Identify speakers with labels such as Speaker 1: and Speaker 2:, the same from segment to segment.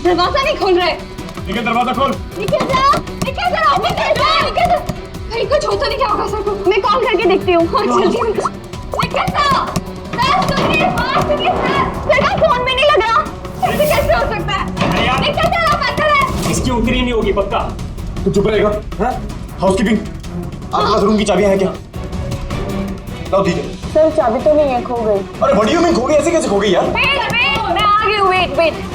Speaker 1: दरवाजा नहीं खोल रहे।
Speaker 2: निकल, दरवाजा खोल।
Speaker 1: निकल जा, निकल जा, निकल जा, निकल जा। भाई कुछ होता नहीं क्या होगा सर को? मैं कॉल करके देखती हूँ। हाँ जल्दी निकल जा। सर सुनिए, सुनिए सर का फोन में नहीं लग रहा। ऐसे कैसे हो सकता है? निकल जा, आप अंदर है।
Speaker 2: इसकी उतरी नहीं होगी पक्का। तू चुप रहेगा? हाँ? हाउसकीपिंग, आपके पास रूम की चाबियां हैं क्या? लाओ दीजिए।
Speaker 1: सर चाबी तो नहीं है, खो गई।
Speaker 2: अरे व्हाट डू यू मीन खो गई? ऐसे कैसे खो गई यार?
Speaker 1: वेट, मैं आ गई हूँ। वेट।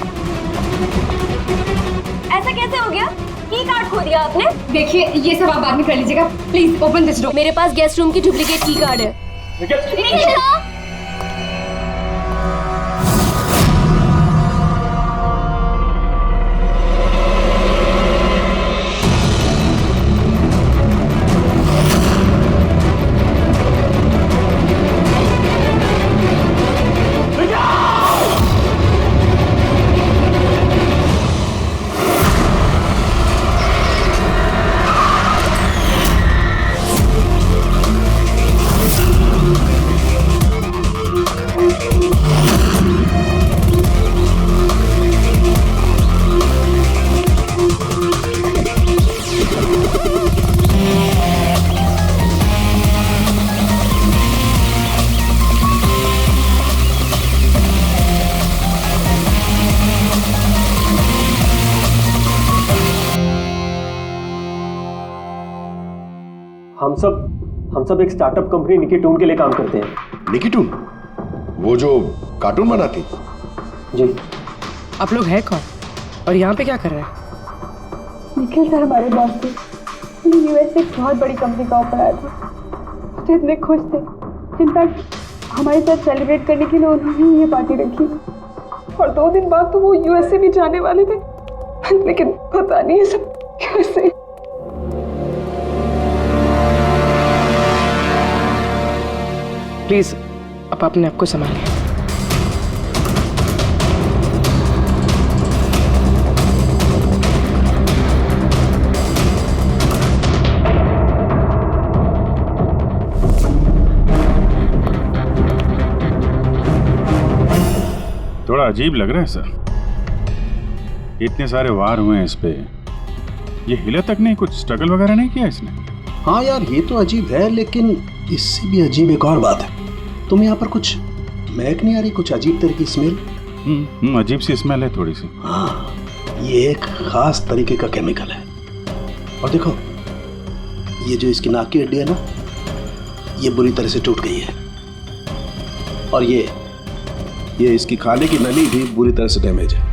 Speaker 1: ऐसा कैसे हो गया? की कार्ड खो दिया आपने? देखिए ये सब आप बाद में कर लीजिएगा। Please open this door.
Speaker 3: मेरे पास गेस्ट रूम की डुप्लीकेट की कार्ड है।
Speaker 2: निकल। हम सब एक स्टार्टअप कंपनी निकीटून के लिए काम करते हैं।
Speaker 4: निकीटून? वो जो कार्टून बनाती?
Speaker 2: जी।
Speaker 5: आप लोग हैं कौन और यहाँ पे क्या कर रहे हैं?
Speaker 1: निखिल सर हमारे बॉस थे। यूएस से एक बहुत बड़ी कंपनी का ऑफर आया था, तो इतने खुश थे। इनफैक्ट हमारे साथ सेलिब्रेट करने के लिए उन्होंने ये पार्टी रखी और 2 दिन बाद तो वो यूएसए भी जाने वाले थे, लेकिन पता नहीं ये सब कैसे।
Speaker 5: प्लीज आप अपने आप को संभालिए।
Speaker 6: थोड़ा अजीब लग रहा है सर। इतने सारे वार हुए हैं इस पे, ये हिला तक नहीं, कुछ स्ट्रगल वगैरह नहीं किया इसने?
Speaker 4: हाँ यार ये तो अजीब है, लेकिन इससे भी अजीब एक और बात है। तुम्हें यहाँ पर कुछ महक नहीं आ रही? कुछ अजीब तरह की स्मेल?
Speaker 6: अजीब सी स्मेल है थोड़ी सी।
Speaker 4: हाँ, ये एक खास तरीके का केमिकल है। और देखो ये जो इसकी नाक की हड्डी है ना, ये बुरी तरह से टूट गई है। और ये इसकी खाने की नली भी बुरी तरह से डैमेज है।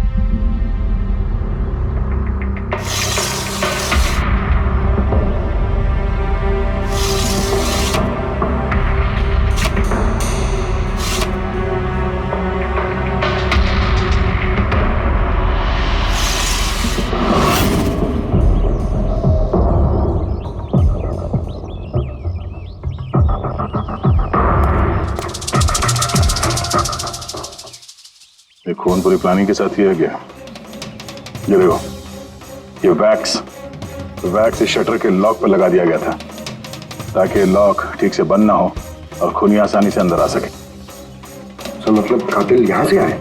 Speaker 6: खून पूरी प्लानिंग के साथ किया गया। ये देखो, ये वैक्स इस शटर के लॉक पर लगा दिया गया था ताकि लॉक ठीक से बंद ना हो और खूनी आसानी से अंदर आ सके।
Speaker 4: तो मतलब कातिल यहां से आए?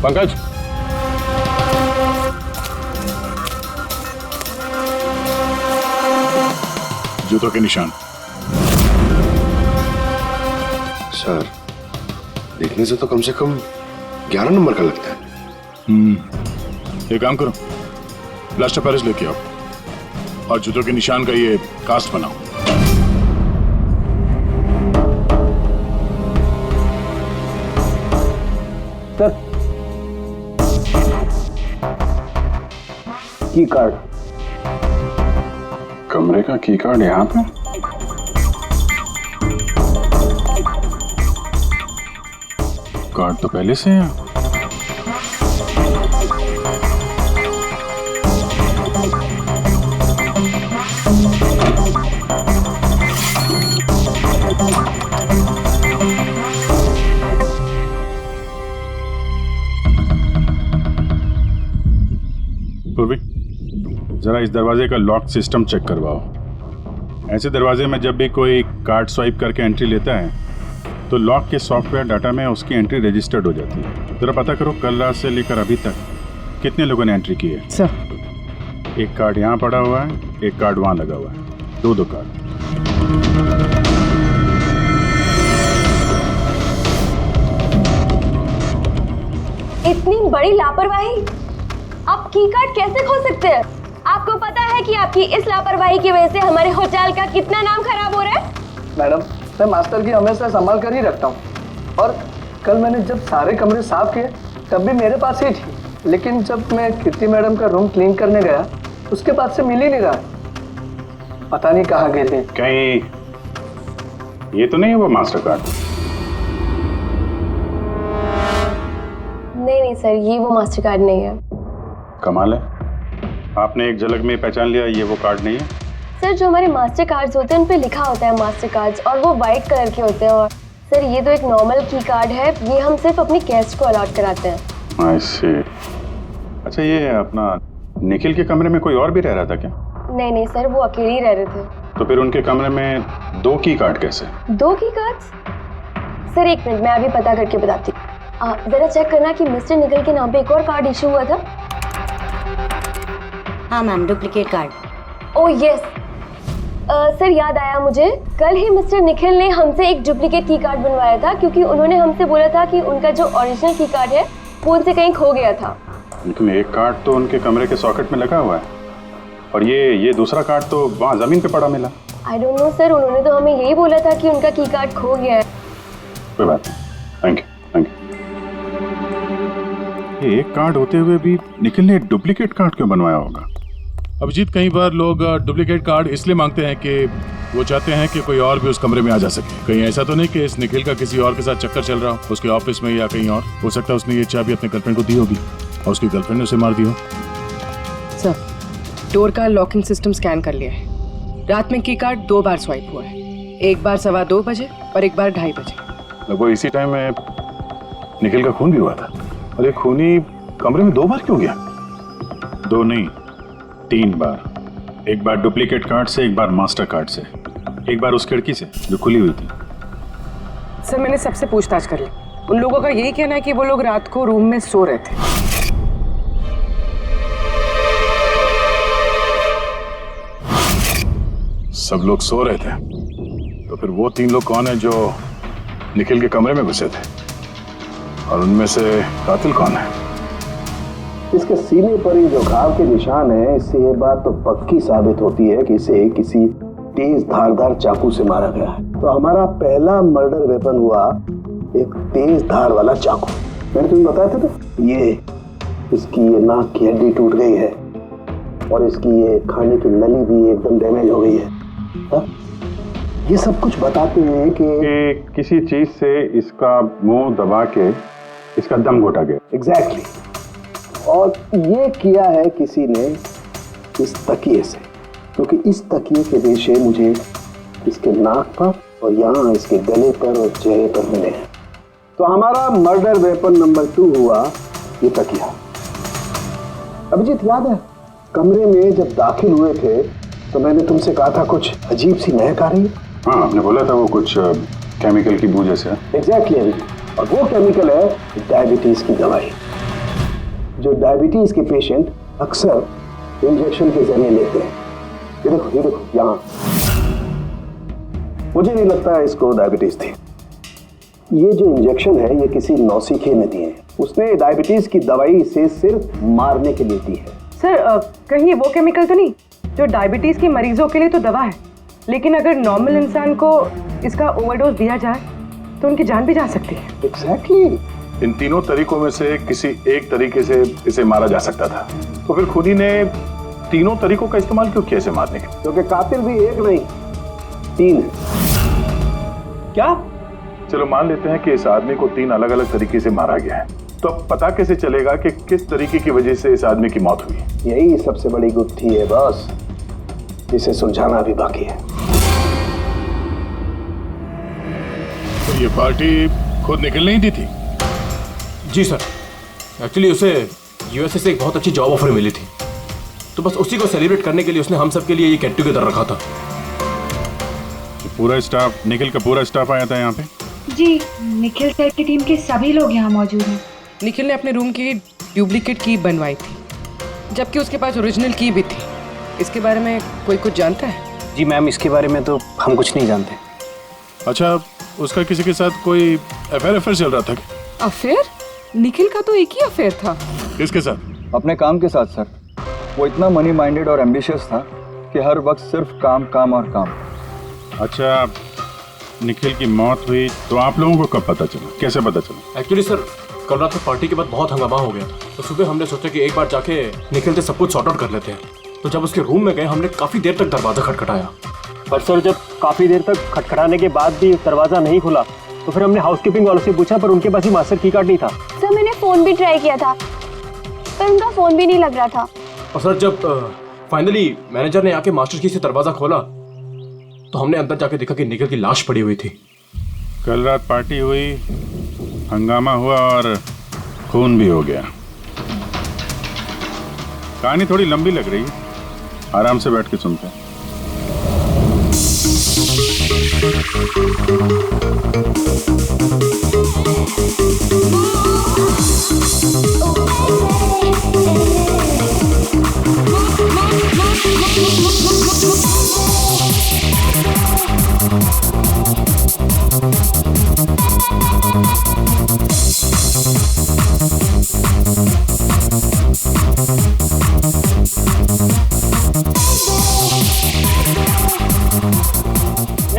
Speaker 6: पंकज, जूतों के निशान।
Speaker 4: सर देखने से तो कम 11 नंबर का लगता है।
Speaker 6: एक काम करो, प्लास्टर पेरिस लेके आओ और जूतों के निशान का ये कास्ट बनाओ।
Speaker 2: सर की कार्ड,
Speaker 6: कमरे का की कार्ड यहाँ पे? कार्ड तो पहले से है। जरा इस दरवाजे का लॉक सिस्टम चेक करवाओ। ऐसे दरवाजे में जब भी कोई कार्ड स्वाइप करके एंट्री लेता है तो लॉक के सॉफ्टवेयर डाटा में उसकी एंट्री रजिस्टर्ड हो जाती है। जरा पता करो कल रात से लेकर अभी तक कितने लोगों ने एंट्री की है।
Speaker 5: सर
Speaker 6: एक कार्ड यहाँ पड़ा हुआ है, एक कार्ड वहाँ लगा हुआ है, दो कार्ड।
Speaker 3: इतनी बड़ी लापरवाही! आप की कार्ड कैसे खो सकते हैं? आपको पता है कि आपकी इस लापरवाही की वजह से हमारे होटल का कितना नाम खराब हो रहा है?
Speaker 7: मैडम, मैं मास्टर की हमेशा संभाल कर ही रखता हूँ और कल मैंने जब सारे कमरे साफ किए तब भी मेरे पास ही थी, लेकिन जब मैं कीर्ति मैडम का रूम क्लीन करने गया उसके बाद से मिल ही नहीं रहा। पता नहीं कहाँ गिर गई।
Speaker 6: कहीं ये तो नहीं है वो मास्टर कार्ड?
Speaker 3: नहीं सर, ये वो मास्टर कार्ड नहीं है।
Speaker 6: कमाल है, आपने एक झलक में पहचान लिया ये वो कार्ड नहीं है।
Speaker 3: सर, जो हमारे मास्टर कार्ड्स होते हैं उन पे लिखा होता है मास्टर कार्ड्स और वो वाइट कलर के होते हैं। और सर, ये तो एक नॉर्मल की कार्ड है, ये हम सिर्फ अपनी गेस्ट को अलॉट कराते हैं।
Speaker 6: आई सी। अच्छा, ये अपना निखिल के कमरे में कोई और भी रह रहा था क्या?
Speaker 3: नहीं सर, वो अकेले ही रह रहे थे।
Speaker 6: तो फिर उनके कमरे में 2 की कार्ड कैसे?
Speaker 3: 2 की कार्ड्स? सर एक मिनट, मैं अभी पता करके बताती हूँ। जरा चेक करना कि मिस्टर निखिल के नाम पे एक और कार्ड इशू हुआ था।
Speaker 8: हाँ ma'am, duplicate card.
Speaker 3: Oh yes sir, याद आया मुझे, कल ही मिस्टर निखिल ने हमसे एक डुप्लीकेट की कार्ड बनवाया था क्योंकि उन्होंने हमसे बोला था कि उनका जो ओरिजिनल की कार्ड है वो उनसे कहीं खो गया था।
Speaker 6: लेकिन एक कार्ड तो उनके कमरे के सॉकेट में लगा हुआ है और ये दूसरा कार्ड तो वहाँ जमीन पे पड़ा मिला।
Speaker 3: आई डोंट नो सर, उन्होंने तो हमें यही बोला था कि उनका की कार्ड खो गया है।
Speaker 6: कोई बात नहीं, थैंक यू। ये एक कार्ड होते हुए भी निखिल ने डुप्लीकेट कार्ड क्यों बनवाया होगा?
Speaker 9: अभिजीत, कई बार लोग डुप्लीकेट कार्ड इसलिए मांगते हैं कि वो चाहते हैं कि कोई और भी उस कमरे में आ जा सके। कहीं ऐसा तो नहीं कि इस निखिल का किसी और के साथ चक्कर चल रहा हो, उसके ऑफिस में या कहीं और। हो सकता है उसने ये चाबी अपने गर्लफ्रेंड को दी होगी और उसकी गर्लफ्रेंड ने उसे मार दी हो।
Speaker 5: सर, डोर का लॉकिंग सिस्टम स्कैन कर लिया है। रात में की कार्ड 2 बार स्वाइप हुआ है, एक बार 2:15 बजे और एक बार 2:30 बजे।
Speaker 6: लगभग इसी टाइम में निखिल का खून भी हुआ था। अरे खूनी कमरे में 2 बार क्यों गया? 2 नहीं, 3 बार। एक बार डुप्लीकेट कार्ड से, एक बार मास्टर कार्ड से, एक बार उस खिड़की से जो खुली हुई थी।
Speaker 5: सर, मैंने सबसे पूछताछ कर ली। उन लोगों का यही कहना है कि वो लोग रात को रूम में सो रहे थे।
Speaker 6: सब लोग सो रहे थे, तो फिर वो 3 लोग कौन है जो निखिल के कमरे में घुसे थे? और उनमें से कातिल कौन है?
Speaker 4: इसके सीने पर ये जो घाव के निशान है, इससे ये बात तो पक्की साबित होती है कि इसे किसी तेज धारदार चाकू से मारा गया है। तो हमारा पहला मर्डर वेपन हुआ एक तेज धार वाला चाकू। मैंने तुम्हें बताया था ना, ये इसकी ये नाक की हड्डी टूट गई है और इसकी ये खाने की नली भी एकदम डैमेज हो गई है। हा? ये सब कुछ बताते हैं कि
Speaker 6: किसी चीज से इसका मुंह दबा के इसका दम घोटा गया।
Speaker 4: एग्जैक्टली। और ये किया है किसी ने इस तकिए से, क्योंकि इस तकिए के रेशे मुझे इसके नाक पर और यहाँ इसके गले पर और चेहरे पर मिले हैं। तो हमारा मर्डर वेपन नंबर 2 हुआ ये तकिया। अभिजीत, याद है कमरे में जब दाखिल हुए थे तो मैंने तुमसे कहा था कुछ अजीब सी महक आ रही है?
Speaker 6: हाँ, आपने बोला था वो कुछ केमिकल की बू जैसे।
Speaker 4: एग्जैक्टली। और वो केमिकल है डायबिटीज की दवाई, जो डायबिटीज के पेशेंट अक्सर इंजेक्शन के जरिए लेते हैं। ये देखो यहाँ। मुझे नहीं लगता है इसको डायबिटीज थी। ये जो इंजेक्शन है ये किसी नौसिखे ने दिए हैं। उसने डायबिटीज की दवाई इसे सिर्फ मारने के लिए दी है।
Speaker 5: सर, कहीं ये वो केमिकल तो नहीं जो डायबिटीज के मरीजों के लिए तो दवा है, लेकिन अगर नॉर्मल इंसान को इसका ओवरडोज दिया जाए तो उनकी जान भी जा सकती है।
Speaker 4: एग्जैक्टली।
Speaker 6: इन तीनों तरीकों में से किसी एक तरीके से इसे मारा जा सकता था, तो फिर खूनी ने तीनों तरीकों का इस्तेमाल क्यों किया इसे मारने के?
Speaker 4: क्योंकि कातिल भी एक नहीं 3 है।
Speaker 7: क्या?
Speaker 6: चलो मान लेते हैं कि इस आदमी को 3 अलग अलग तरीके से मारा गया है, तो अब पता कैसे चलेगा कि किस तरीके की वजह से इस आदमी की मौत हुई?
Speaker 4: यही सबसे बड़ी गुत्थी है बॉस, इसे सुलझाना भी बाकी है।
Speaker 9: तो ये पार्टी खुद निकल नहीं दी थी?
Speaker 2: जी सर, एक्चुअली उसे यूएसए से एक बहुत अच्छी जॉब ऑफर मिली थी,
Speaker 10: तो बस उसी को सेलिब्रेट करने के लिए उसने हम सब के लिए ये गेट टुगेदर रखा था।
Speaker 9: पूरा स्टाफ, निखिल का पूरा स्टाफ आया था यहाँ पे?
Speaker 1: जी, निखिल सर की टीम के सभी लोग यहाँ मौजूद हैं।
Speaker 5: निखिल ने अपने रूम की डुप्लीकेट की बनवाई थी, जबकि उसके पास ओरिजिनल की भी थी। इसके बारे में कोई कुछ जानता है?
Speaker 7: जी मैम, इसके बारे में तो हम कुछ नहीं जानते।
Speaker 9: अच्छा, उसका किसी के साथ कोई अफेयर चल रहा था?
Speaker 5: अफेयर? निखिल का तो एक ही अफेयर था।
Speaker 9: किसके साथ?
Speaker 11: अपने काम के साथ सर। वो इतना मनी माइंडेड और एम्बिशियस था कि हर वक्त सिर्फ काम काम और काम।
Speaker 9: अच्छा, निखिल की मौत हुई तो आप लोगों को कब पता चला, कैसे पता चला?
Speaker 10: एक्चुअली सर, कल रात में पार्टी के बाद बहुत हंगामा हो गया था, तो सुबह हमने सोचा कि एक बार जाके निखिल से सब कुछ सॉर्ट आउट कर लेते हैं। तो जब उसके रूम में गए, हमने काफी देर तक दरवाजा खटखटाया,
Speaker 7: पर सर जब काफी देर तक खटखटाने के बाद भी दरवाजा नहीं खुला तो फिर हमने हाउसकीपिंग वालों से पूछा, पर उनके पास ही मास्टर की कार्ड नहीं था।
Speaker 3: सर मैंने फ़ोन भी ट्राई किया था, पर उनका फ़ोन भी नहीं लग रहा था।
Speaker 10: और सर जब फाइनली मैनेजर ने आके मास्टर की से दरवाजा खोला तो हमने अंदर जाके देखा कि निखिल की लाश पड़ी हुई थी।
Speaker 9: कल रात पार्टी हुई, हंगामा हुआ और खून भी हो गया। कहानी थोड़ी लंबी लग रही है, आराम से बैठ के सुनते हैं।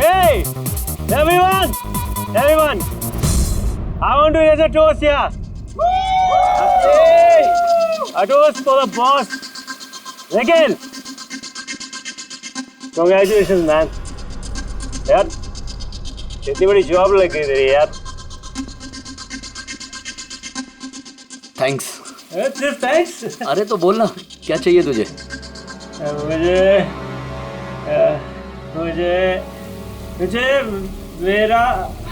Speaker 7: Hey, everyone, I want to raise a toast here. Hey, a toast for the boss, Nikhil. Congratulations, man. यार, इतनी बड़ी जॉब लग गई तेरी यार।
Speaker 11: थैंक्स।
Speaker 7: सिर्फ थैंक्स?
Speaker 11: अरे तो बोलना, क्या चाहिए तुझे?
Speaker 7: मुझे मेरा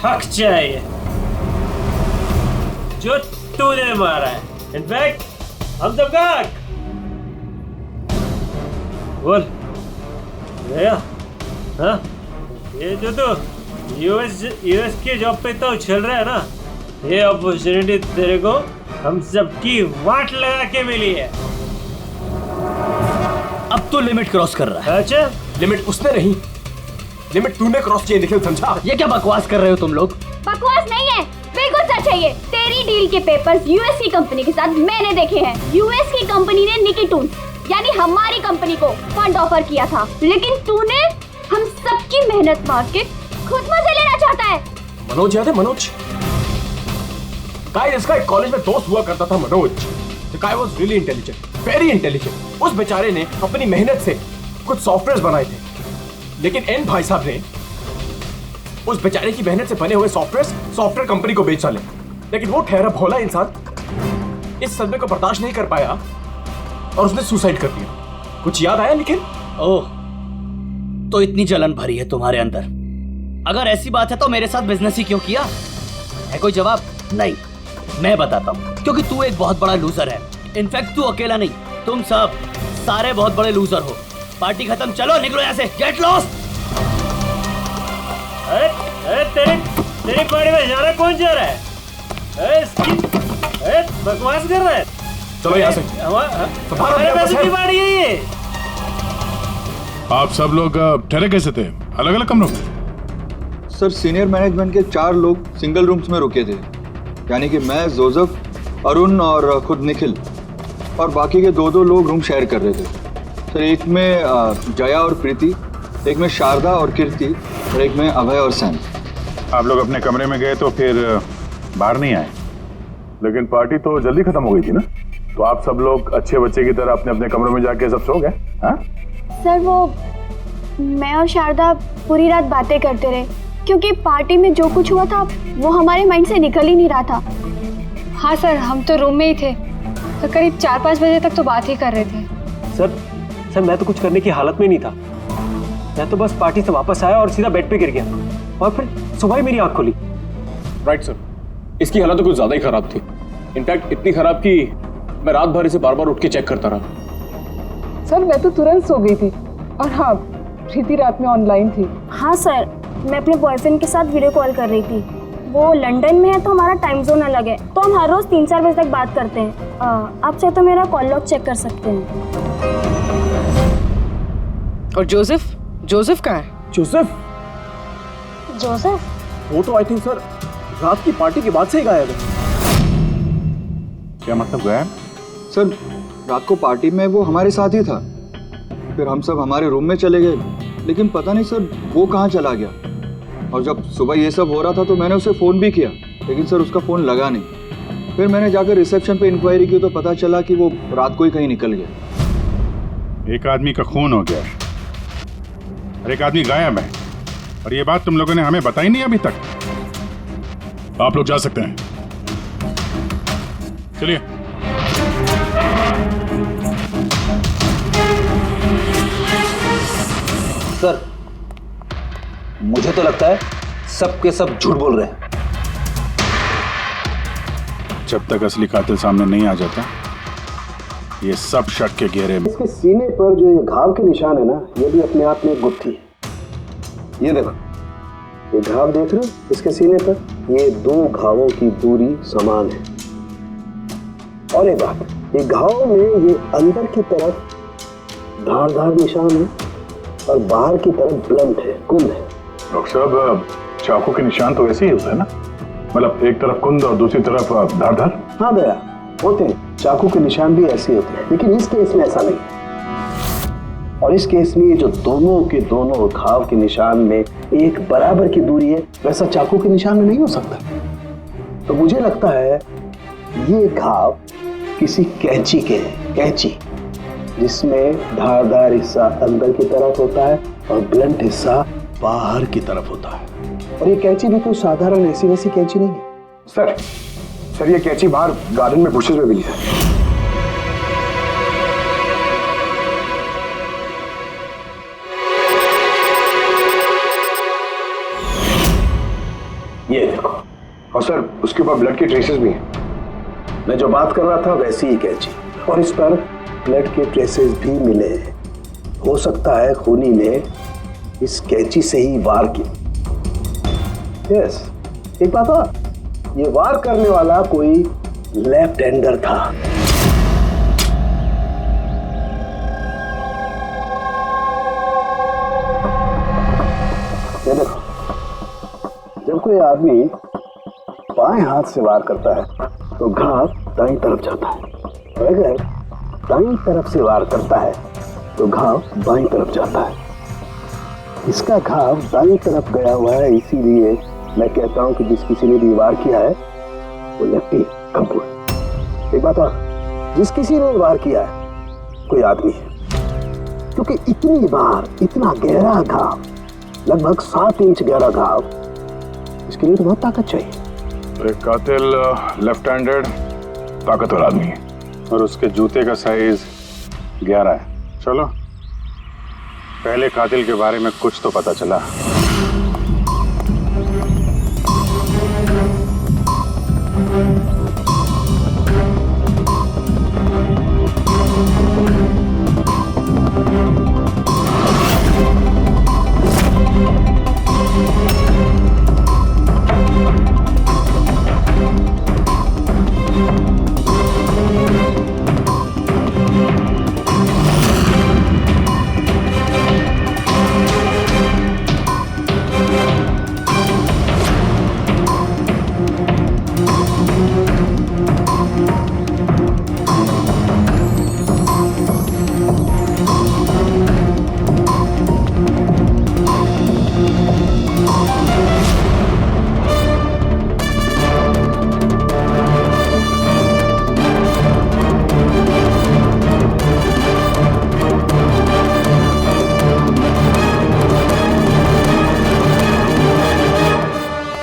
Speaker 7: हक चाहिए जो तूने मारा है। इनफैक्ट हम सबका हक। बोल भैया, हाँ ये जो तो यूएस की जॉब पे तो उछल रहा है ना, ये अपॉर्चुनिटी तेरे को हम सबकी वाट लगा के मिली है।
Speaker 11: अब तो लिमिट क्रॉस कर रहा है।
Speaker 7: अच्छा,
Speaker 10: लिमिट उसने नहीं, लिमिट तूने क्रॉस किया निखिल, समझा?
Speaker 11: ये क्या बकवास कर रहे हो तुम लोग?
Speaker 3: बकवास नहीं है, बिल्कुल सच है ये। तेरी डील के पेपर्स यूएस की कंपनी के साथ मैंने देखे हैं। यूएस की कंपनी ने निकिटून यानी हमारी कंपनी को फंड ऑफर किया था, लेकिन तूने हम सबकी मेहनत मार के खुद मजे लेना चाहता है।
Speaker 10: मनोज याद है? मनोज गाइस, इसका एक कॉलेज में दोस्त हुआ करता था Manoj. The guy was really intelligent, very intelligent. उस बेचारे ने अपनी मेहनत से कुछ सॉफ्टवेयर बनाए थे, लेकिन एन भाई साहब ने उस बेचारे की मेहनत से बने हुए सॉफ्टवेयर कंपनी को बेच डाले। लेकिन वो ठहरा भोला इंसान इस सदमे को बर्दाश्त नहीं कर पाया और उसने सुसाइड कर दिया। कुछ याद आया निखिल?
Speaker 11: ओह, तो इतनी जलन भरी है तुम्हारे अंदर। अगर ऐसी बात है तो मेरे साथ बिजनेस ही क्यों किया? है कोई जवाब? नहीं, मैं बताता हूँ। क्योंकि तू एक बहुत बड़ा लूजर है। इनफैक्ट तू अकेला नहीं, तुम सब सारे बहुत बड़े लूजर हो। पार्टी खत्म, चलो निकलो यहाँ से, गेट लॉस्ट।
Speaker 7: अरे तेरी पार्टी में जाना कौन जा रहा है? अरे बकवास कर रहा है।
Speaker 10: चलो यहाँ से,
Speaker 7: हमारे पैसे की पार्टी है ये।
Speaker 9: आप सब लोग ठहरे कैसे थे, अलग अलग कमरों में?
Speaker 11: सर, सीनियर मैनेजमेंट के 4 लोग सिंगल रूम्स में रुके थे, यानी कि मैं, जोसेफ, अरुण और खुद निखिल, और बाकी के 2 लोग रूम शेयर कर रहे थे। सर, एक में जया और प्रीति, एक में शारदा और कीर्ति, और एक में अभय और सैम।
Speaker 6: आप लोग अपने कमरे में गए तो फिर बाहर नहीं आए, लेकिन पार्टी तो जल्दी खत्म हो गई थी ना, तो आप सब लोग अच्छे बच्चे की तरह अपने अपने कमरों में जाके सब सो गए? हाँ
Speaker 3: सर, वो मैं और शारदा पूरी रात बातें करते रहे, क्योंकि पार्टी में जो कुछ हुआ था वो हमारे माइंड से निकल ही नहीं रहा था।
Speaker 1: हाँ सर, हम तो रूम में ही थे, तो करीब 4-5 बजे तक तो बात ही कर रहे थे।
Speaker 7: सर मैं तो कुछ करने की हालत में नहीं था। मैं तो बस पार्टी से वापस आया और सीधा बेड पे गिर गया, और फिर सुबह ही मेरी आंख खुली।
Speaker 10: राइट सर, इसकी हालत तो कुछ ज्यादा ही खराब थी। इनफैक्ट इतनी खराब कि मैं रात भर इसे बार बार उठ के चेक करता रहा।
Speaker 1: सर मैं तो तुरंत सो गई थी। और हाँ, प्रीति रात में ऑनलाइन थी।
Speaker 3: हाँ सर, मैं अपने बॉयफ्रेंड के साथ वीडियो कॉल कर रही थी। वो लंदन में है तो हमारा टाइम जोन अलग है, तो हम हर रोज 3-4 बजे तक बात करते हैं। आप चाहे तो मेरा कॉल लॉग चेक कर सकते हैं।
Speaker 5: और जोसेफ कहाँ है?
Speaker 7: जोसेफ वो तो आई थिंक सर रात की पार्टी के बाद से ही गायब है।
Speaker 6: क्या मतलब गया?
Speaker 12: सर रात को पार्टी में वो हमारे साथ ही था, फिर हम सब हमारे रूम में चले गए, लेकिन पता नहीं सर वो कहाँ चला गया। और जब सुबह ये सब हो रहा था तो मैंने उसे फ़ोन भी किया, लेकिन सर उसका फ़ोन लगा नहीं। फिर मैंने जाकर रिसेप्शन पे इंक्वायरी की तो पता चला कि वो रात को ही कहीं निकल गया।
Speaker 9: एक आदमी का खून हो गया और एक आदमी गायब है, और ये बात तुम लोगों ने हमें बताई नहीं अभी तक। आप लोग जा सकते हैं, चलिए।
Speaker 4: सर मुझे तो लगता है सब के सब झूठ बोल रहे हैं।
Speaker 9: जब तक असली कातिल सामने नहीं आ जाता, ये सब शक के घेरे में।
Speaker 4: इसके सीने पर जो ये घाव के निशान है ना, ये भी अपने आप में एक गुत्थी है। ये देखो, ये घाव देख रहे हो इसके सीने पर, ये 2 घावों की दूरी समान है। और एक बात, ये घाव में ये अंदर की तरफ धारदार निशान है और बाहर की तरफ ब्लंट है, कुंद है।
Speaker 6: डॉक्टर साहब, चाकू के निशान तो वैसे ही होता है ना, मतलब एक तरफ कुंद और दूसरी तरफ धारदार।
Speaker 4: हाँ दया, होते हैं, चाकू के निशान भी ऐसे होते हैं, लेकिन इस केस में ऐसा नहीं। और इस केस में जो दोनों के दोनों घाव के निशान में एक बराबर की दूरी है, वैसा चाकू के निशान में नहीं हो सकता। तो मुझे लगता है ये घाव किसी कैंची के हैं, कैंची जिसमें धारदार हिस्सा अंदर की तरफ होता है और ब्लंट हिस्सा बाहर की तरफ होता है। और ये कैंची भी कोई साधारण ऐसी वैसी कैंची नहीं है।
Speaker 2: सर ये कैंची बाहर गार्डन में बुशेस में मिली है।
Speaker 4: ये देखो,
Speaker 2: और सर उसके ऊपर ब्लड के ट्रेसेस भी हैं।
Speaker 4: मैं जो बात कर रहा था वैसी ही कैंची, और इस पर ब्लड के ट्रेसेस भी मिले हैं। हो सकता है खूनी ने इस कैंची से ही वार किया। यस, एक बात और, ये वार करने वाला कोई लेफ्ट हैंडर था। ये देखो, जब कोई आदमी बाएं हाथ से वार करता है तो घाव दाईं तरफ जाता है, और अगर दाईं तरफ से वार करता है तो घाव बाईं तरफ जाता है। इसका घाव दाईं तरफ गया हुआ है, इसीलिए मैं कहता हूं कि जिस किसी ने भी वार किया है वो लेफ्टी कपूर। एक बात और, जिस किसी ने वार किया है कोई आदमी है, क्योंकि इतनी बार इतना गहरा घाव, लगभग 7 इंच गहरा घाव, इसके लिए तो बहुत ताकत चाहिए।
Speaker 6: एक कातिल लेफ्ट हैंडेड ताकतवर आदमी है, और उसके जूते का साइज 11 है। चलो, पहले कातिल के बारे में कुछ तो पता चला।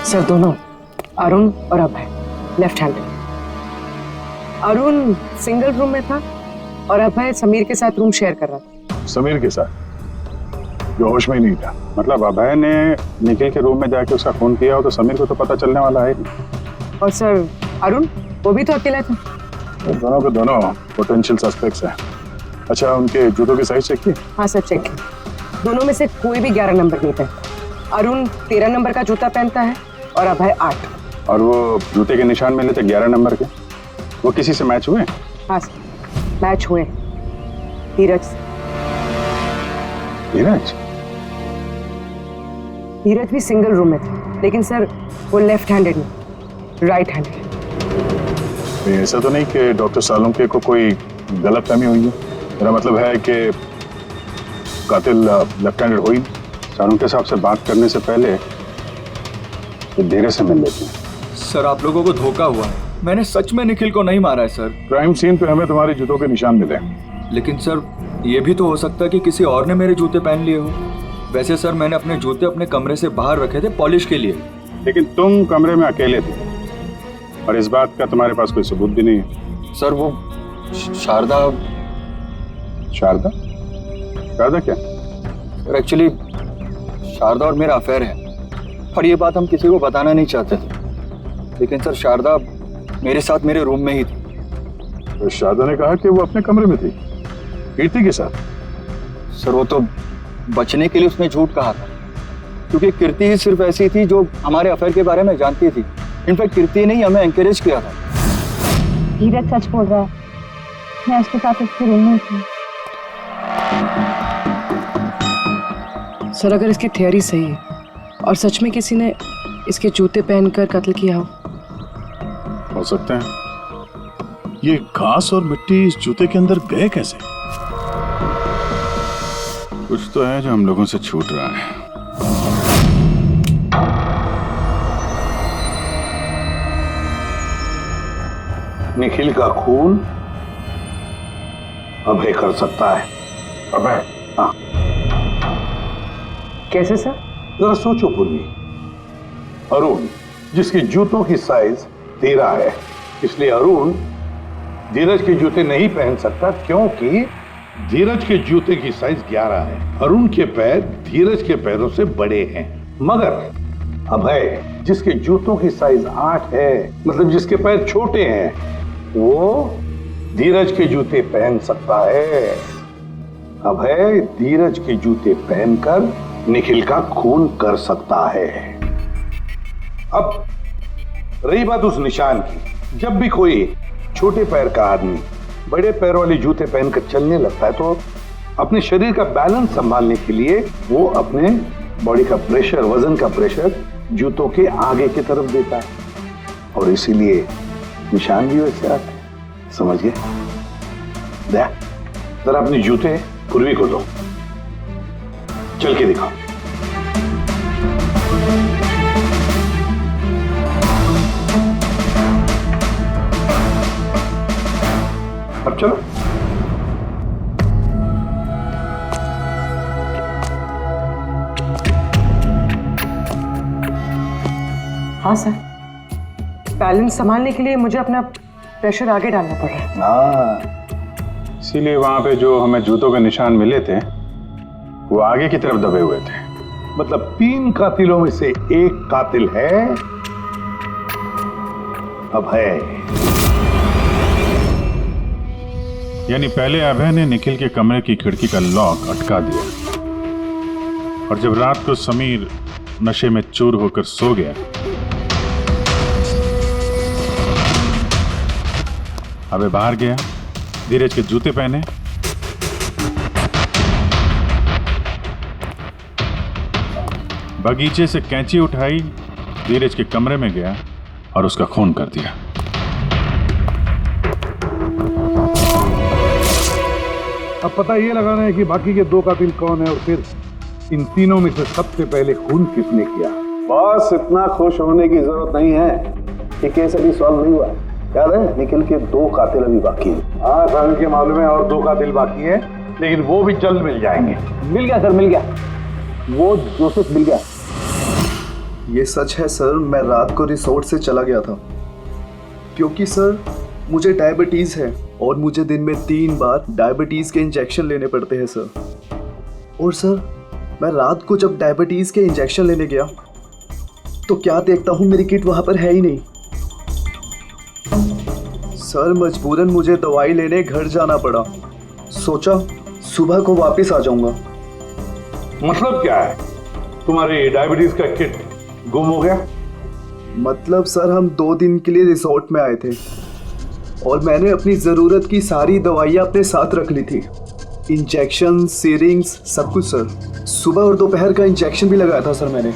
Speaker 5: सर दोनों, अरुण और Abhay, left handed. Arun single room में था और अभय समीर के साथ रूम शेयर कर रहा था।
Speaker 6: समीर के साथ, जो होश में ही नहीं था। मतलब अभय ने निखिल के रूम में जाके उसका खून किया हो तो समीर को तो पता चलने वाला है।
Speaker 5: और सर अरुण, वो भी तो अकेला था।
Speaker 6: दोनों के दोनों पोटेंशियल सस्पेक्ट्स हैं। अच्छा, उनके जूतों की साइज चेक की?
Speaker 5: हाँ सर, चेक किया। दोनों में से कोई भी 11 नंबर नहीं पहनता। अरुण 13 नंबर का जूता पहनता है और अभय 8।
Speaker 6: और वो जूते के निशान मिले थे 11 नंबर के, वो किसी से मैच हुए?
Speaker 5: हाँ सर, मैच हुए। धीरज से।
Speaker 6: धीरज?
Speaker 5: धीरज भी सिंगल रूम में थे, लेकिन सर वो लेफ्ट हैंडेड नहीं, राइट हैंडेड।
Speaker 6: ऐसा तो नहीं कि डॉक्टर सालुंके को कोई गलतफहमी हुई है? मेरा मतलब है कि कातिल लेफ्ट हैंडेड हो ही नहीं। सालुंके साहब से बात करने से पहले तो धीरे से मिल लेते हैं।
Speaker 12: सर आप लोगों को धोखा हुआ है, मैंने सच में निखिल को नहीं मारा है सर।
Speaker 6: क्राइम सीन पे हमें तुम्हारे जूतों के निशान मिले,
Speaker 12: लेकिन सर ये भी तो हो सकता है कि किसी और ने मेरे जूते पहन लिए हो। वैसे सर मैंने अपने जूते अपने कमरे से बाहर रखे थे पॉलिश के लिए।
Speaker 6: लेकिन तुम कमरे में अकेले थे और इस बात का तुम्हारे पास कोई सबूत भी नहीं है।
Speaker 12: सर वो शारदा।
Speaker 6: शारदा? शारदा क्या?
Speaker 12: एक्चुअली शारदा और मेरा अफेयर है और ये बात हम किसी को बताना नहीं चाहते थे, लेकिन सर शारदा मेरे साथ मेरे रूम में ही थी।
Speaker 6: तो शारदा ने कहा कि वो अपने कमरे में थी कीर्ति के साथ।
Speaker 12: सर वो तो बचने के लिए उसने झूठ कहा था, क्योंकि कीर्ति ही सिर्फ ऐसी थी जो हमारे अफेयर के बारे में जानती थी। इनफैक्ट कीर्ति ने ही हमें एनकरेज किया था।
Speaker 1: धीरज सच बोल रहा है, मैं उसके साथ उसके रूम में थी।
Speaker 5: सर अगर इसकी थियरी सही है और सच में किसी ने इसके जूते पहनकर कत्ल किया
Speaker 9: हो सकता है। ये घास और मिट्टी इस जूते के अंदर गए कैसे? कुछ तो है जो हम लोगों से छूट रहा है।
Speaker 4: निखिल का खून अभय कर सकता है।
Speaker 6: अभय?
Speaker 4: हाँ।
Speaker 5: कैसे सर?
Speaker 4: जरा सोचो पूर्वी। अरुण जिसके जूतों की साइज 13 है, इसलिए अरुण धीरज के जूते नहीं पहन सकता, क्योंकि
Speaker 13: धीरज के जूते की साइज 11 है। अरुण के पैर धीरज के पैरों से बड़े हैं।
Speaker 4: मगर अभय जिसके जूतों की साइज 8 है, मतलब जिसके पैर छोटे हैं, वो धीरज के जूते पहन सकता है। अभय धीरज के जूते पहनकर निखिल का खून कर सकता है। अब रही बात उस निशान की, जब भी कोई छोटे पैर का आदमी बड़े पैर वाले जूते पहनकर चलने लगता है तो अपने शरीर का बैलेंस संभालने के लिए वो अपने बॉडी का प्रेशर, वजन का प्रेशर जूतों के आगे की तरफ देता है और इसीलिए निशान भी वैसे आते हैं। समझ गए? जरा अपने जूते पूर्वी को दो, चल के दिखाओ। अब चलो।
Speaker 5: हाँ सर, बैलेंस संभालने के लिए मुझे अपना प्रेशर आगे डालना पड़ रहा है।
Speaker 6: हाँ, इसीलिए वहां पे जो हमें जूतों के निशान मिले थे वो आगे की तरफ दबे हुए थे।
Speaker 13: मतलब 3 कातिलों में से एक कातिल है अभय।
Speaker 9: यानी पहले अभय ने निखिल के कमरे की खिड़की का लॉक अटका दिया और जब रात को समीर नशे में चूर होकर सो गया, अभय बाहर गया, धीरज के जूते पहने, बगीचे से कैंची उठाई, धीरज के कमरे में गया और उसका खून कर दिया।
Speaker 13: अब पता ये लगाना है कि बाकी के 2 कातिल कौन है और फिर इन तीनों में से सबसे पहले खून किसने किया।
Speaker 4: बस इतना खुश होने की जरूरत नहीं है कि केस अभी सॉल्व नहीं हुआ। याद है, निखिल के 2 कातिल अभी बाकी हैं।
Speaker 13: हाँ सर, के मालूम है और 2 कातिल बाकी है, लेकिन वो भी जल्द मिल जाएंगे।
Speaker 7: मिल गया सर, मिल गया, वो जोसेफ मिल गया।
Speaker 12: ये सच है सर, मैं रात को रिसोर्ट से चला गया था क्योंकि सर मुझे डायबिटीज़ है और मुझे दिन में 3 बार डायबिटीज़ के इंजेक्शन लेने पड़ते हैं सर। और सर मैं रात को जब डायबिटीज़ के इंजेक्शन लेने गया तो क्या देखता हूँ मेरी किट वहाँ पर है ही नहीं। सर मजबूरन मुझे दवाई लेने घर जाना पड़ा सोचा सुबह को वापस आ जाऊंगा।
Speaker 13: मतलब क्या है? तुम्हारी डायबिटीज का किट गुम हो गया?
Speaker 12: मतलब सर, हम 2 दिन के लिए रिसोर्ट में आए थे और मैंने अपनी ज़रूरत की सारी दवाइयाँ अपने साथ रख ली थी। इंजेक्शन, सीरिंग्स, सब कुछ सर। सुबह और दोपहर का इंजेक्शन भी लगाया था सर मैंने,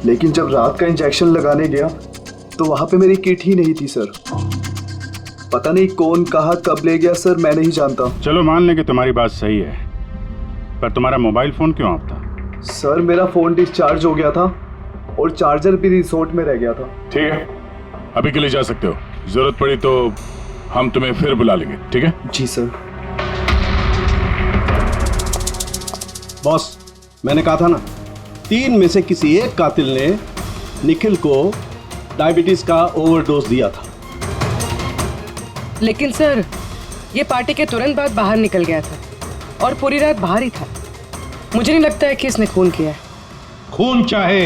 Speaker 12: लेकिन जब रात का इंजेक्शन लगाने गया तो वहाँ पे मेरी किट ही नहीं थी सर। पता नहीं कौन कहाँ कब ले गया सर, मैं नहीं जानता।
Speaker 9: चलो मान लें कि तुम्हारी बात सही है, पर तुम्हारा मोबाइल फोन क्यों ऑफ था?
Speaker 12: सर मेरा फ़ोन डिस्चार्ज हो गया था और चार्जर भी रिसोर्ट में रह गया था।
Speaker 9: ठीक है, अभी के लिए जा सकते हो। जरूरत पड़ी तो हम तुम्हें फिर बुला लेंगे, ठीक है?
Speaker 12: जी सर।
Speaker 4: बॉस, मैंने कहा था ना, 3 में से किसी एक कातिल ने निखिल को डायबिटीज का ओवरडोज दिया था।
Speaker 5: लेकिन सर, ये पार्टी के तुरंत बाद बाहर निकल गया था और पूरी रात बाहर ही था। मुझे नहीं लगता है कि इसने खून किया है।
Speaker 13: खून चाहे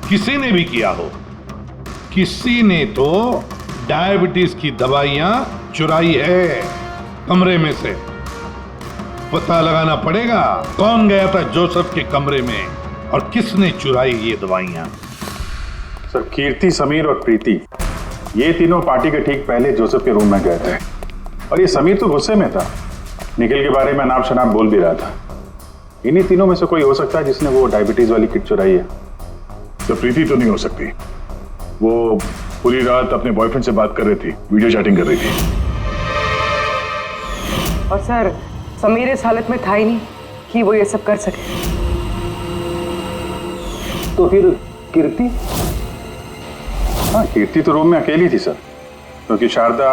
Speaker 13: किसी ने भी किया हो, किसी ने तो डायबिटीज की दवाइयां चुराई है कमरे में से। पता लगाना पड़ेगा कौन गया था जोसेफ के कमरे में और किसने चुराई ये दवाइयां।
Speaker 6: सर, कीर्ति, समीर और प्रीति, ये तीनों पार्टी के ठीक पहले जोसेफ के रूम में गए थे और ये समीर तो गुस्से में था, निखिल के बारे में अनाप शनाप बोल भी रहा था। इन्हीं तीनों में से कोई हो सकता है जिसने वो डायबिटीज वाली किट चुराई है।
Speaker 9: तो प्रीति तो नहीं हो सकती, वो पूरी रात अपने बॉयफ्रेंड से बात कर रही थी, वीडियो चैटिंग कर रही थी।
Speaker 5: और सर, समीर इस हालत में था ही नहीं कि वो ये सब कर सके।
Speaker 6: तो फिर कीर्ति? हाँ, कीर्ति तो रूम में अकेली थी सर, क्योंकि शारदा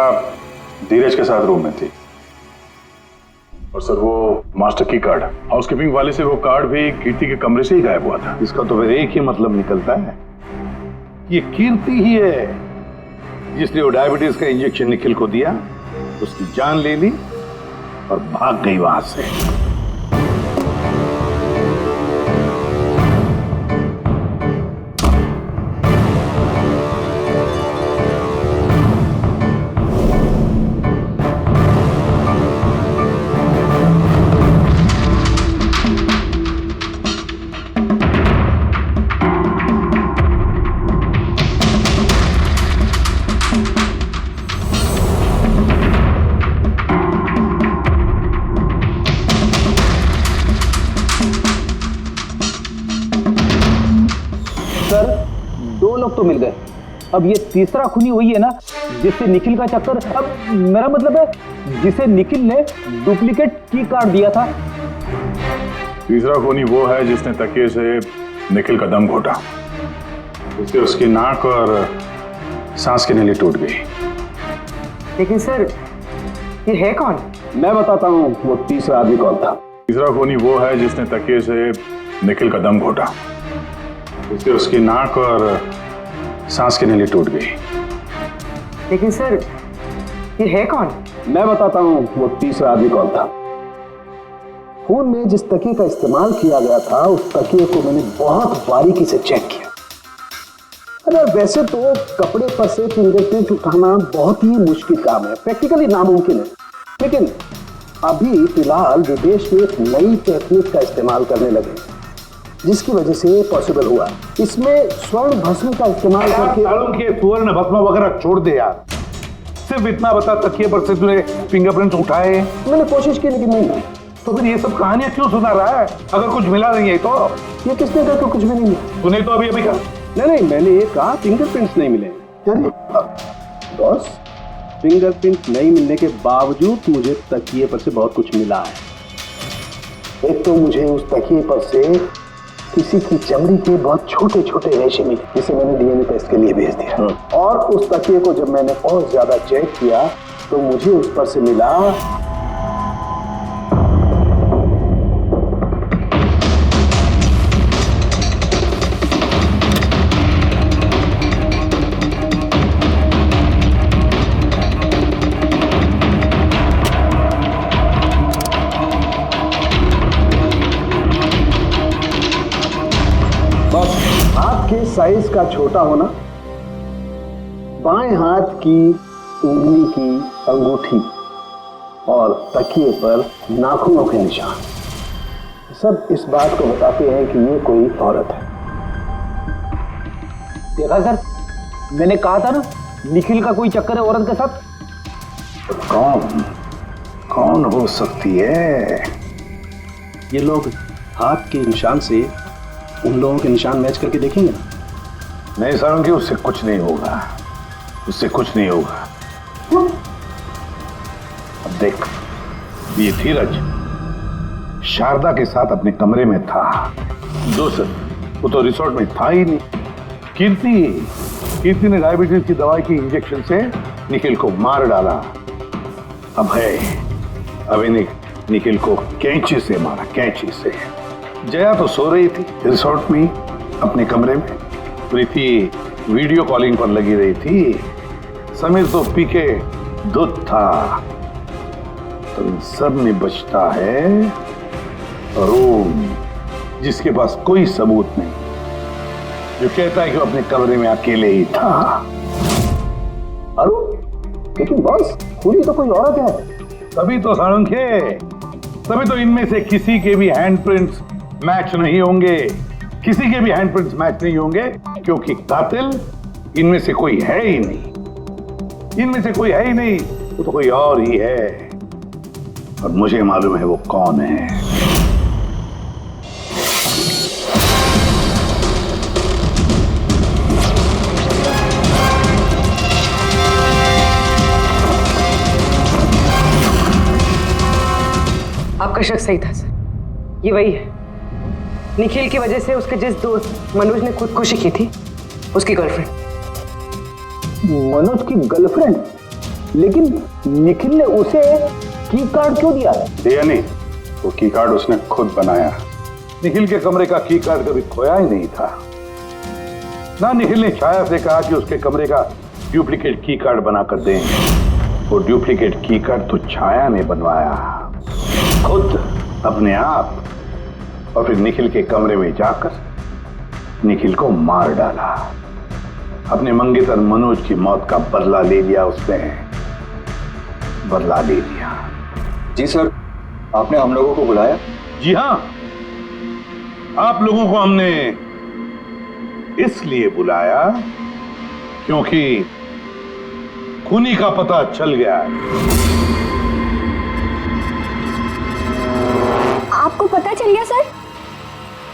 Speaker 6: धीरज के साथ रूम में थी।
Speaker 9: और सर, वो मास्टर की कार्ड, हाउसकीपिंग वाले से वो कार्ड भी कीर्ति के कमरे से ही गायब हुआ था।
Speaker 13: इसका तो फिर एक ही मतलब निकलता है, ये कीर्ति ही है जिसने वो डायबिटीज का इंजेक्शन निखिल को दिया, उसकी जान ले ली और भाग गई वहां से।
Speaker 14: तो मिल गए, अब ये तीसरा खूनी वही है ना जिससे निखिल का चक्कर। अब मेरा मतलब है जिसे निखिल ने डुप्लीकेट की कार्ड दिया था।
Speaker 6: तीसरा खूनी वो है जिसने तकिए से निखिल का दम घोटा, इससे उसकी नाक और सांस की नली टूट गई।
Speaker 5: लेकिन सर, ये है कौन?
Speaker 14: मैं बताता हूँ वो तीसरा आदमी कौन था।
Speaker 6: तीसरा खूनी वो है जिसने तकिए से निखिल का दम घोटा, इससे उसकी नाक और सांस की नली टूट गई।
Speaker 5: लेकिन सर, ये है कौन?
Speaker 14: मैं बताता हूँ वो तीसरा आदमी कौन था। खून में जिस तकिए का इस्तेमाल किया गया था, उस तकिए को मैंने बहुत बारीकी से चेक किया। अरे वैसे तो कपड़े पर से फिंगरप्रिंट उठाना बहुत ही मुश्किल काम है, प्रैक्टिकली नामुमकिन है, लेकिन अभी फिलहाल विदेश में एक नई टेक्निक का इस्तेमाल करने लगे जिसकी वजह से पॉसिबल हुआ। इसमें स्वर्ण भस्म का इस्तेमाल करके
Speaker 13: स्वर्ण भस्म वगैरह छोड़ दे यार, सिर्फ इतना बता, तकिए पर से तूने फिंगरप्रिंट्स उठाए?
Speaker 14: मैंने कोशिश की लेकिन नहीं।
Speaker 13: तो फिर ये सब कहानियां क्यों सुना रहा है? अगर कुछ मिला नहीं है तो?
Speaker 14: ये किसने कहा कि कुछ भी नहीं मिला?
Speaker 13: तूने तो अभी कहा।
Speaker 14: नहीं, मैंने ये कहा फिंगरप्रिंट्स नहीं मिले। बॉस, फिंगरप्रिंट नहीं मिलने के बावजूद मुझे तकिए पर से बहुत कुछ मिला है। एक तो मुझे उस तकिए पर से किसी की चमड़ी के बहुत छोटे छोटे रेशे मिले, जिसे मैंने डीएनए टेस्ट के लिए भेज दिया। और उस तकिए को जब मैंने बहुत ज्यादा चेक किया तो मुझे उस पर से मिला साइज का छोटा होना, बाएं हाथ की उंगली की अंगूठी और तकिए पर नाखूनों के निशान, सब इस बात को बताते हैं कि ये कोई औरत है।
Speaker 15: देखा सर, मैंने कहा था ना निखिल का कोई चक्कर है औरत के साथ।
Speaker 14: कौन हो सकती है? ये लोग हाथ के निशान से उन लोगों के निशान मैच करके देखेंगे ना।
Speaker 13: नहीं सारंगी, उससे कुछ नहीं होगा, उससे कुछ नहीं होगा। अब देख, ये धीरज शारदा के साथ अपने कमरे में था। दूसरा, वो तो रिसोर्ट में था ही नहीं। कीर्ति ने डायबिटीज की दवाई की इंजेक्शन से निखिल को मार डाला। अब निखिल को कैंची से मारा, कैंची से। जया तो सो रही थी रिसोर्ट में अपने कमरे में, प्रीति वीडियो कॉलिंग पर लगी रही थी, समीर तो पी के दूध था। तो इन सब में बचता है अरुण, जिसके पास कोई सबूत नहीं, जो कहता है कि वो अपने कमरे में अकेले ही था।
Speaker 14: अरुण? लेकिन बॉस, खूनी तो कोई औरत है।
Speaker 13: तभी तो सारंगे, तभी तो इनमें से किसी के भी हैंडप्रिंट्स मैच नहीं होंगे, किसी के भी हैंडप्रिंट्स मैच नहीं होंगे, क्योंकि कातिल इनमें से कोई है ही नहीं। इनमें से कोई है ही नहीं, वो तो कोई और ही है, और मुझे मालूम है वो कौन है।
Speaker 5: आपका शक सही था सर, ये वही है। निखिल की वजह से उसके जिस दोस्त मनोज ने खुदकुशी की थी, उसकी गर्लफ्रेंड।
Speaker 14: मनोज की गर्लफ्रेंड? लेकिन निखिल ने उसे की कार्ड क्यों दिया?
Speaker 13: दिया नहीं, वो की कार्ड उसने खुद बनाया। निखिल के कमरे का की कार्ड कभी खोया ही नहीं था ना। निखिल ने छाया से कहा कि उसके कमरे का डुप्लीकेट की कार्ड बनाकर देंगे। वो डुप्लीकेट की कार्ड तो छाया ने बनवाया खुद, अपने आप, और फिर निखिल के कमरे में जाकर निखिल को मार डाला। अपने मंगेतर मनोज की मौत का बदला ले लिया उसने, बदला ले लिया।
Speaker 12: जी सर, आपने हम लोगों को बुलाया?
Speaker 13: जी हाँ, आप लोगों को हमने इसलिए बुलाया क्योंकि खूनी का पता चल गया है।
Speaker 3: आपको पता चल गया सर?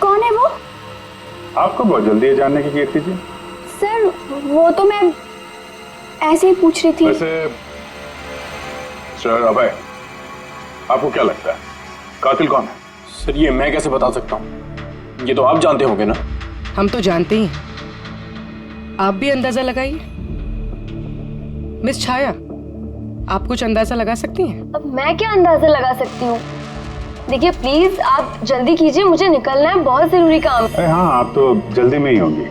Speaker 3: कौन है वो?
Speaker 13: आपको बहुत जल्दी है जानने की, कीर्ति जी।
Speaker 3: सर वो तो मैं ऐसे ही पूछ रही थी।
Speaker 13: वैसे सर अभय, आपको क्या लगता है कातिल कौन है?
Speaker 10: सर ये मैं कैसे बता सकता हूँ, ये तो आप जानते होंगे ना।
Speaker 5: हम तो जानते ही हैं, आप भी अंदाजा लगाइए। मिस छाया, आप कुछ अंदाजा लगा सकती हैं?
Speaker 1: अब मैं क्या अंदाजा लगा सकती हूँ? देखिए प्लीज आप जल्दी कीजिए, मुझे निकलना है, बहुत जरूरी काम।
Speaker 13: अरे हाँ, आप तो जल्दी में ही होंगी।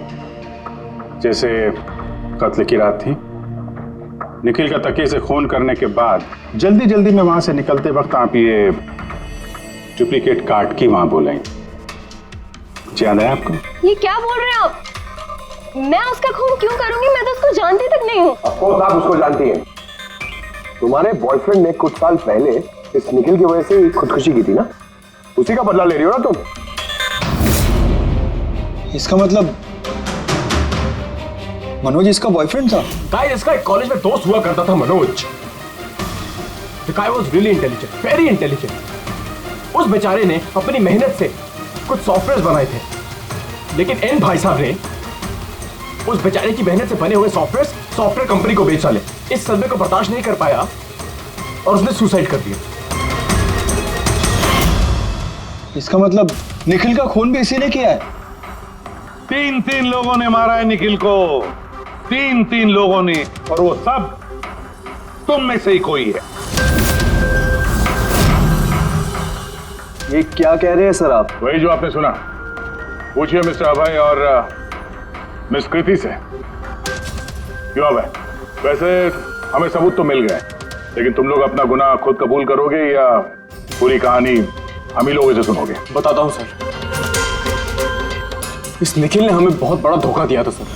Speaker 13: जैसे कत्ल की रात थी, निखिल का तकिए से खून करने के बाद जल्दी जल्दी में वहां से निकलते वक्त आप ये डुप्लीकेट कार्ड की वहां बोलेंगे। याद है आपको?
Speaker 1: ये क्या बोल रहे हैं आप? मैं उसका खून क्यों करूंगी? मैं तो उसको जानती तक नहीं हूँ।
Speaker 14: ऑफ कोर्स आप उसको जानती हैं। तुम्हारे बॉयफ्रेंड ने कुछ साल पहले इस निखिल की वजह से खुदकुशी की थी ना, उसी का बदला ले रही हो ना तुम।
Speaker 12: इसका मतलब मनोज इसका बॉयफ्रेंड था?
Speaker 10: गाइस, इसका एक कॉलेज में दोस्त हुआ करता था Manoj. The guy was really intelligent, very intelligent। उस बेचारे ने अपनी मेहनत से कुछ सॉफ्टवेयर बनाए थे, लेकिन एन भाई साहब ने उस बेचारे की मेहनत से बने हुए सॉफ्टवेयर कंपनी को बेच डाले। इस सदमे को बर्दाश्त नहीं कर पाया और उसने सुसाइड कर दिया।
Speaker 12: इसका मतलब निखिल का खून भी इसी ने किया है?
Speaker 13: तीन लोगों ने मारा है निखिल को, तीन लोगों ने, और वो सब तुम में से ही कोई है।
Speaker 12: ये क्या कह रहे हैं सर आप?
Speaker 13: वही जो आपने सुना। पूछिए मिस्टर अभय और मिस कृति से। क्यों अभय? वैसे हमें सबूत तो मिल गए, लेकिन तुम लोग अपना गुनाह खुद कबूल करोगे या पूरी कहानी हम ही लोगों से सुनोगे?
Speaker 10: बताता हूं सर। इस निखिल ने हमें बहुत बड़ा धोखा दिया था सर,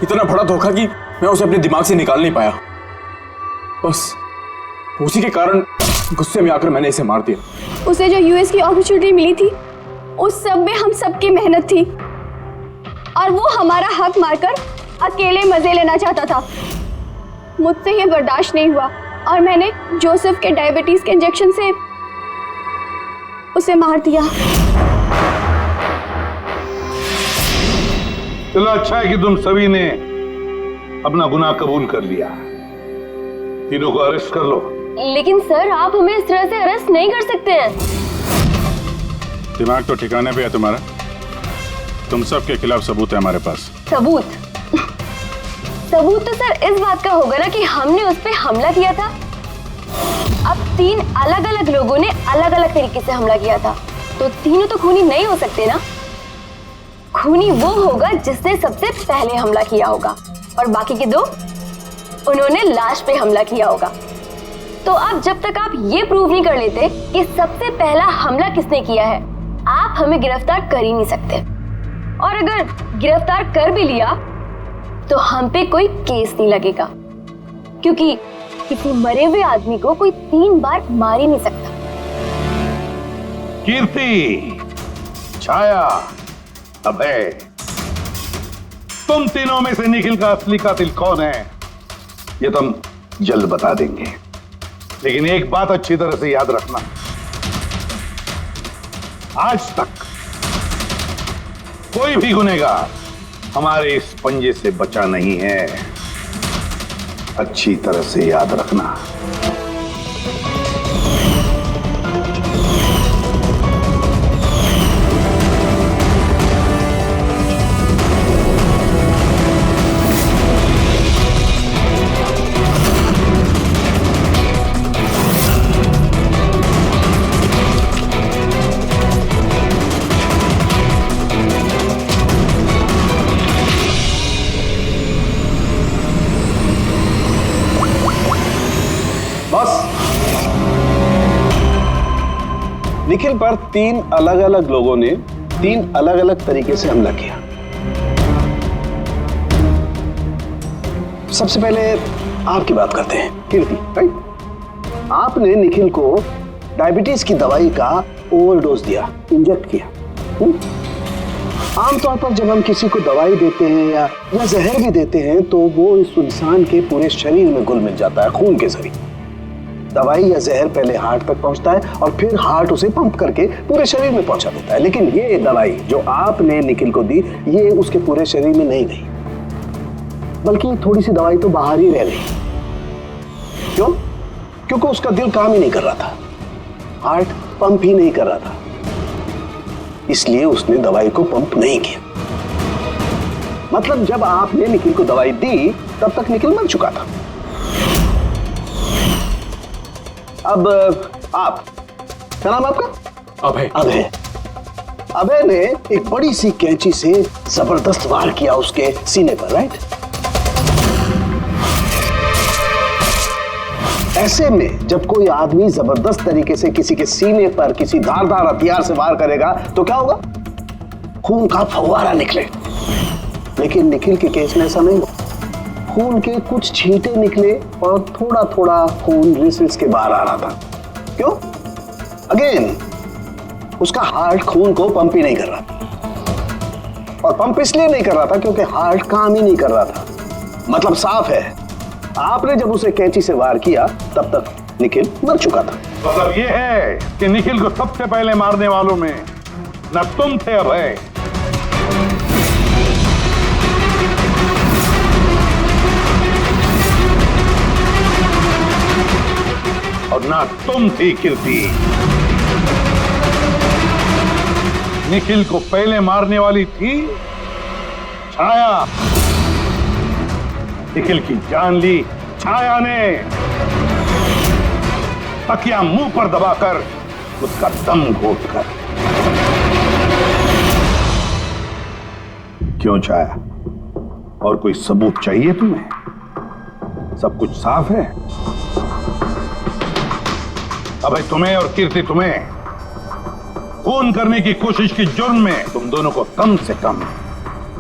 Speaker 10: इतना बड़ा धोखा कि मैं उसे अपने दिमाग से निकाल नहीं पाया। बस उसी के कारण गुस्से में आकर मैंने इसे मार दिया।
Speaker 1: उसे जो यूएस की अपॉर्चुनिटी मिली थी उस सब में हम सबकी मेहनत थी और वो हमारा हक मारकर अकेले मजे लेना चाहता था। मुझसे ये बर्दाश्त नहीं हुआ और मैंने जोसेफ के डायबिटीज के इंजेक्शन से उसे मार दिया।
Speaker 13: चलो अच्छा है कि तुम सभी ने अपना गुनाह कबूल कर लिया। तीनों को अरेस्ट कर लो।
Speaker 3: लेकिन सर आप हमें इस तरह से अरेस्ट नहीं कर सकते हैं।
Speaker 9: दिमाग तो ठिकाने पे है तुम्हारा। तुम सब के खिलाफ सबूत है हमारे पास।
Speaker 3: सबूत? सबूत तो सर इस बात का होगा ना कि हमने उस पर हमला किया था। अब 3 अलग अलग लोगों ने अलग अलग तरीके से हमला किया था, तो तीनों तो खूनी नहीं हो सकते ना। खूनी वो होगा जिसने सबसे पहले हमला किया होगा और बाकी के 2 उन्होंने लाश पे हमला किया होगा। तो अब जब तक आप ये प्रूव नहीं कर लेते कि सबसे पहला हमला किसने किया है, आप हमें गिरफ्तार कर ही नहीं सकते। और अगर गिरफ्तार कर भी लिया तो हम पे कोई केस नहीं लगेगा, क्योंकि किसी मरे हुए आदमी को कोई 3 बार मार ही नहीं सकता।
Speaker 13: कीर्ति, छाया, अभय, तुम तीनों में से निखिल का असली कातिल कौन है ये तुम जल्द बता देंगे। लेकिन एक बात अच्छी तरह से याद रखना, आज तक कोई भी गुनहगार हमारे इस पंजे से बचा नहीं है। अच्छी तरह से याद रखना।
Speaker 14: निखिल पर 3 अलग अलग लोगों ने 3 अलग अलग तरीके से हमला किया। सबसे पहले आपकी बात करते हैं, कीर्ति, राइट? आपने निखिल को डायबिटीज की दवाई का ओवरडोज दिया, इंजेक्ट किया। आमतौर पर जब हम किसी को दवाई देते हैं या जहर भी देते हैं तो वो इस इंसान के पूरे शरीर में घुल मिल जाता है, खून के जरिए। दवाई या जहर पहले हार्ट तक पहुंचता है और फिर हार्ट उसे पंप करके पूरे शरीर में पहुंचा देता है। लेकिन ये दवाई जो आपने निखिल को दी, ये उसके पूरे शरीर में नहीं गई, बल्कि थोड़ी सी दवाई तो बाहर ही रह गई। क्यों? क्योंकि उसका दिल काम ही नहीं कर रहा था, हार्ट पंप ही नहीं कर रहा था, इसलिए उसने दवाई को पंप नहीं किया। मतलब जब आपने निखिल को दवाई दी तब तक निखिल मर चुका था। अब आप, क्या नाम आपका?
Speaker 10: अभय।
Speaker 14: अभय। अभय ने एक बड़ी सी कैंची से जबरदस्त वार किया उसके सीने पर, राइट? ऐसे में जब कोई आदमी जबरदस्त तरीके से किसी के सीने पर किसी धारदार हथियार से वार करेगा तो क्या होगा? खून का फव्वारा निकले। लेकिन निखिल के केस में ऐसा नहीं हुआ। खून के कुछ छींटे निकले और थोड़ा थोड़ा खून रिस के बाहर आ रहा था। क्यों? अगेन उसका हार्ट खून को पंप ही नहीं कर रहा था, और पंप इसलिए नहीं कर रहा था क्योंकि हार्ट काम ही नहीं कर रहा था। मतलब साफ है, आपने जब उसे कैंची से वार किया तब तक निखिल मर चुका था।
Speaker 13: मतलब ये है कि निखिल को सबसे पहले मारने वालों में न तुम थे अभय, और ना तुम थी कीर्ति। निखिल को पहले मारने वाली थी छाया। निखिल की जान ली छाया ने, तकिया मुंह पर दबाकर उसका दम घोटकर। क्यों छाया, और कोई सबूत चाहिए तुम्हें? सब कुछ साफ है। अबे तुम्हें और कीर्ति, तुम्हें खून करने की कोशिश की जुर्म में तुम दोनों को कम से कम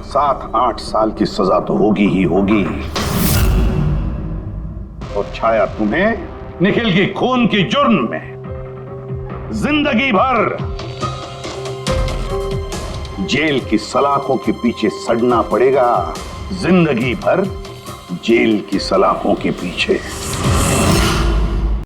Speaker 13: 7-8 साल की सजा तो होगी ही होगी। और छाया, तुम्हें निखिल की खून के जुर्म में जिंदगी भर जेल की सलाखों के पीछे सड़ना पड़ेगा। जिंदगी भर जेल की सलाखों के पीछे।